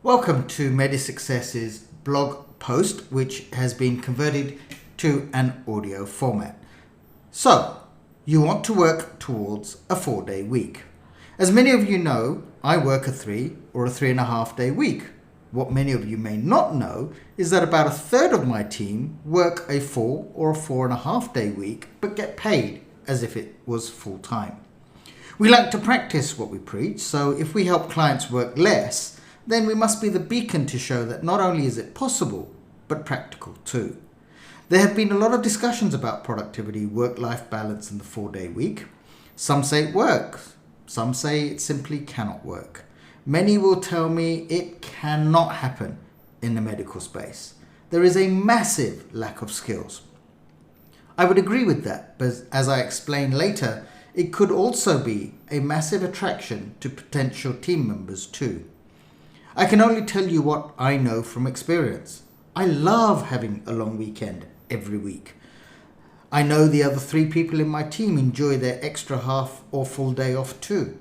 Welcome to MediSuccess's blog post, which has been converted to an audio format. So, you want to work towards a 4-day week. As many of you know, I work a 3 or a 3.5 day week. What many of you may not know is that about a third of my team work a 4 or a 4.5 day week, but get paid as if it was full time. We like to practice what we preach, so if we help clients work less, then we must be the beacon to show that not only is it possible, but practical too. There have been a lot of discussions about productivity, work-life balance and the 4-day week. Some say it works, some say it simply cannot work. Many will tell me it cannot happen in the medical space. There is a massive lack of skills. I would agree with that, but as I explain later, it could also be a massive attraction to potential team members too. I can only tell you what I know from experience. I love having a long weekend every week. I know the other 3 people in my team enjoy their extra half or full day off too.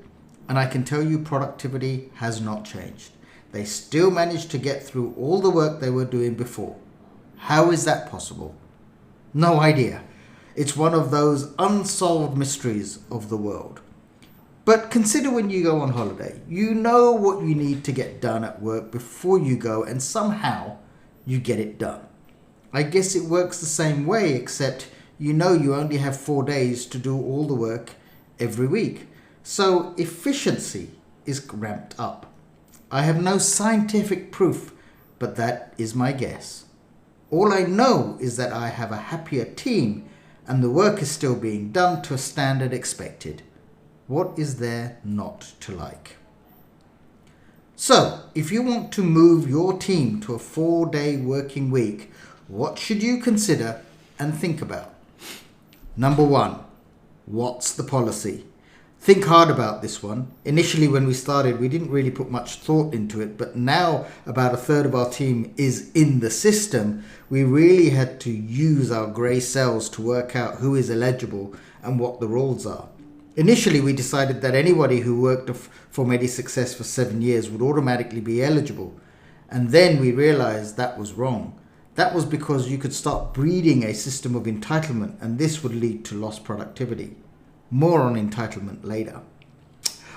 And I can tell you productivity has not changed. They still manage to get through all the work they were doing before. How is that possible? No idea. It's one of those unsolved mysteries of the world. But consider when you go on holiday. You know what you need to get done at work before you go, and somehow you get it done. I guess it works the same way, except you know you only have 4 days to do all the work every week. So efficiency is ramped up. I have no scientific proof, but that is my guess. All I know is that I have a happier team and the work is still being done to a standard expected. What is there not to like? So, if you want to move your team to a 4-day working week, what should you consider and think about? Number 1, what's the policy? Think hard about this one. Initially, when we started, we didn't really put much thought into it, but now about a third of our team is in the system. We really had to use our grey cells to work out who is eligible and what the rules are. Initially, we decided that anybody who worked for MediSuccess for 7 years would automatically be eligible. And then we realized that was wrong. That was because you could start breeding a system of entitlement, and this would lead to lost productivity. More on entitlement later.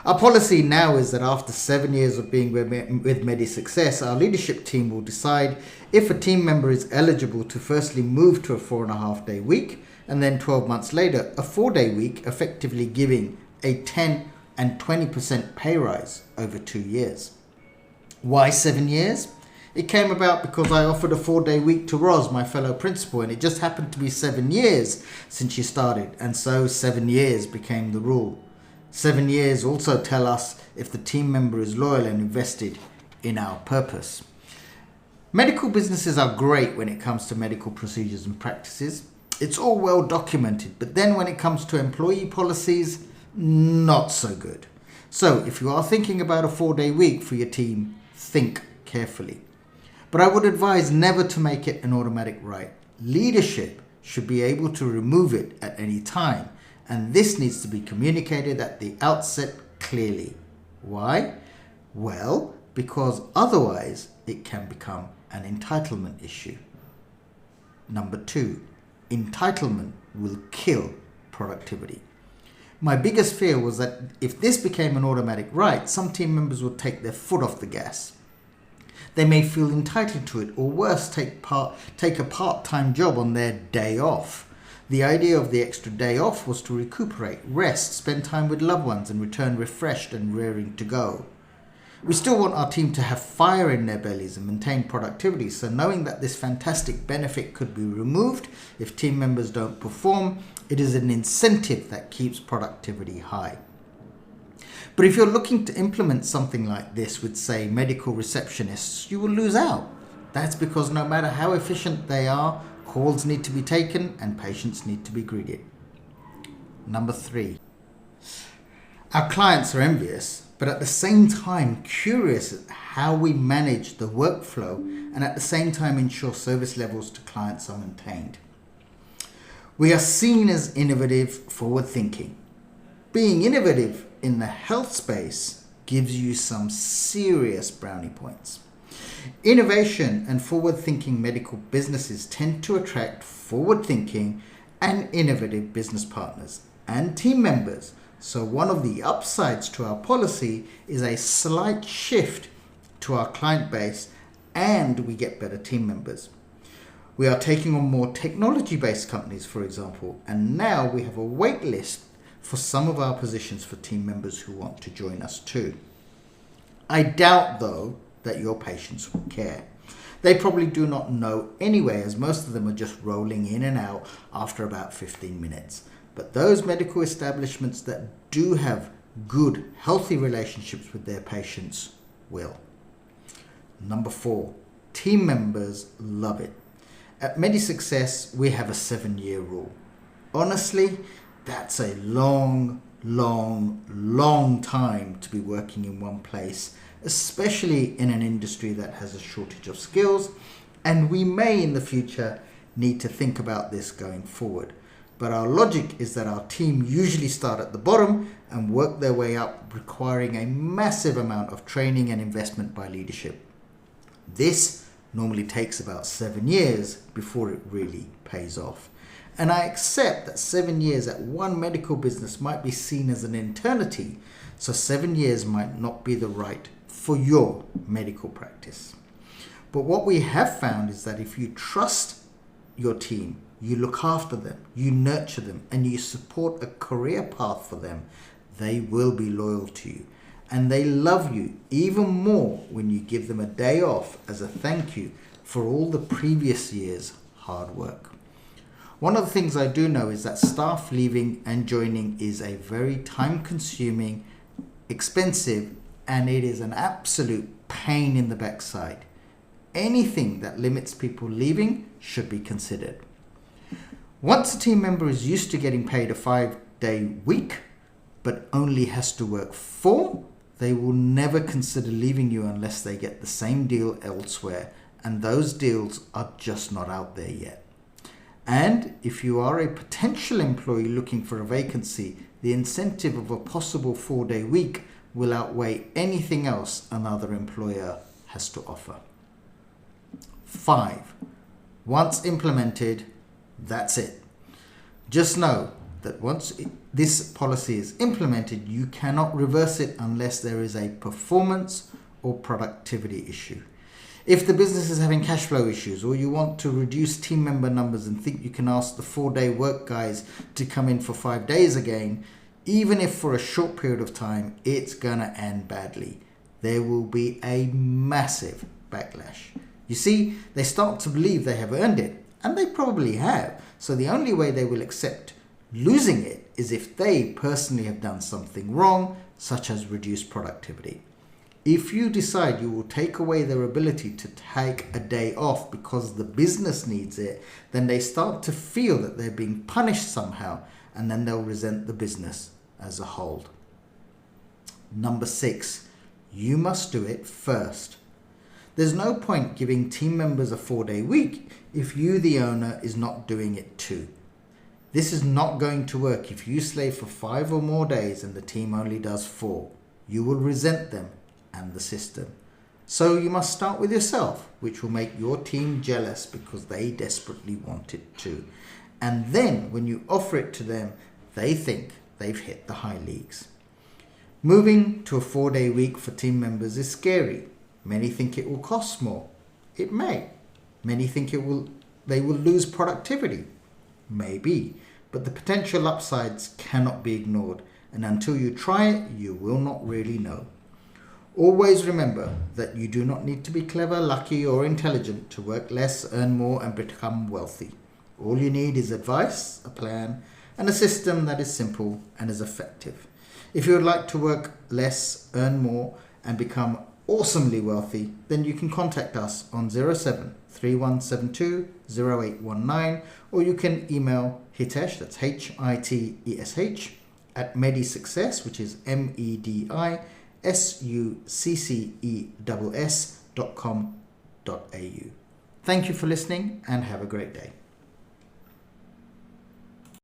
Our policy now is that after 7 years of being with MediSuccess, our leadership team will decide if a team member is eligible to firstly move to a 4.5 day week, and then 12 months later, a 4-day week, effectively giving a 10 and 20% pay rise over 2 years. Why 7 years? It came about because I offered a 4-day week to Roz, my fellow principal, and it just happened to be 7 years since she started, and so 7 years became the rule. 7 years also tell us if the team member is loyal and invested in our purpose. Medical businesses are great when it comes to medical procedures and practices. It's all well documented, but then when it comes to employee policies, not so good. So if you are thinking about a 4-day week for your team, think carefully. But I would advise never to make it an automatic right. Leadership should be able to remove it at any time, and this needs to be communicated at the outset clearly. Why? Well, because otherwise it can become an entitlement issue. Number 2. Entitlement will kill productivity. My biggest fear was that if this became an automatic right, some team members would take their foot off the gas. They may feel entitled to it, or worse, take a part-time job on their day off. The idea of the extra day off was to recuperate, rest, spend time with loved ones, and return refreshed and raring to go. We still want our team to have fire in their bellies and maintain productivity, so knowing that this fantastic benefit could be removed if team members don't perform, it is an incentive that keeps productivity high. But if you're looking to implement something like this with, say, medical receptionists, you will lose out. That's because no matter how efficient they are, calls need to be taken and patients need to be greeted. Number 3. Our clients are envious, but at the same time curious at how we manage the workflow and at the same time ensure service levels to clients are maintained. We are seen as innovative, forward-thinking. Being innovative in the health space gives you some serious brownie points. Innovation and forward-thinking medical businesses tend to attract forward-thinking and innovative business partners and team members. So one of the upsides to our policy is a slight shift to our client base, and we get better team members. We are taking on more technology-based companies, for example, and now we have a wait list for some of our positions for team members who want to join us too. I doubt, though, that your patients will care. They probably do not know anyway, as most of them are just rolling in and out after about 15 minutes. But those medical establishments that do have good, healthy relationships with their patients will. Number 4, team members love it. At MediSuccess, we have a 7-year rule. Honestly, that's a long time to be working in one place, especially in an industry that has a shortage of skills, and we may in the future need to think about this going forward. But our logic is that our team usually start at the bottom and work their way up, requiring a massive amount of training and investment by leadership. This normally takes about 7 years before it really pays off. And I accept that 7 years at one medical business might be seen as an eternity, so 7 years might not be the right for your medical practice. But what we have found is that if you trust your team, you look after them, you nurture them, and you support a career path for them, they will be loyal to you. And they love you even more when you give them a day off as a thank you for all the previous year's hard work. One of the things I do know is that staff leaving and joining is a very time-consuming, expensive, and it is an absolute pain in the backside. Anything that limits people leaving should be considered. Once a team member is used to getting paid a 5-day week, but only has to work 4, they will never consider leaving you unless they get the same deal elsewhere, and those deals are just not out there yet. And if you are a potential employee looking for a vacancy, the incentive of a possible 4-day week will outweigh anything else another employer has to offer. 5. Once implemented, that's it. Just know that once this policy is implemented, you cannot reverse it unless there is a performance or productivity issue. If the business is having cash flow issues, or you want to reduce team member numbers and think you can ask the 4-day work guys to come in for 5 days again, even if for a short period of time, it's gonna end badly. There will be a massive backlash. You see, they start to believe they have earned it, and they probably have. So the only way they will accept losing it is if they personally have done something wrong, such as reduced productivity. If you decide you will take away their ability to take a day off because the business needs it, then they start to feel that they're being punished somehow, and then they'll resent the business as a whole. Number 6, you must do it first. There's no point giving team members a 4-day week if you, the owner, is not doing it too. This is not going to work if you slave for 5 or more days and the team only does 4. You will resent them and the system. So you must start with yourself, which will make your team jealous because they desperately want it too. And then when you offer it to them, they think they've hit the high leagues. Moving to a 4-day week for team members is scary. Many think it will cost more. It may. Many think they will lose productivity. Maybe. But the potential upsides cannot be ignored. And until you try it, you will not really know. Always remember that you do not need to be clever, lucky, or intelligent to work less, earn more, and become wealthy. All you need is advice, a plan, and a system that is simple and is effective. If you would like to work less, earn more, and become awesomely wealthy, then you can contact us on 07 3172 0819, or you can email Hitesh, that's HITESH, at MediSuccess, which is MEDISUCCESS.com.au. Thank you for listening and have a great day.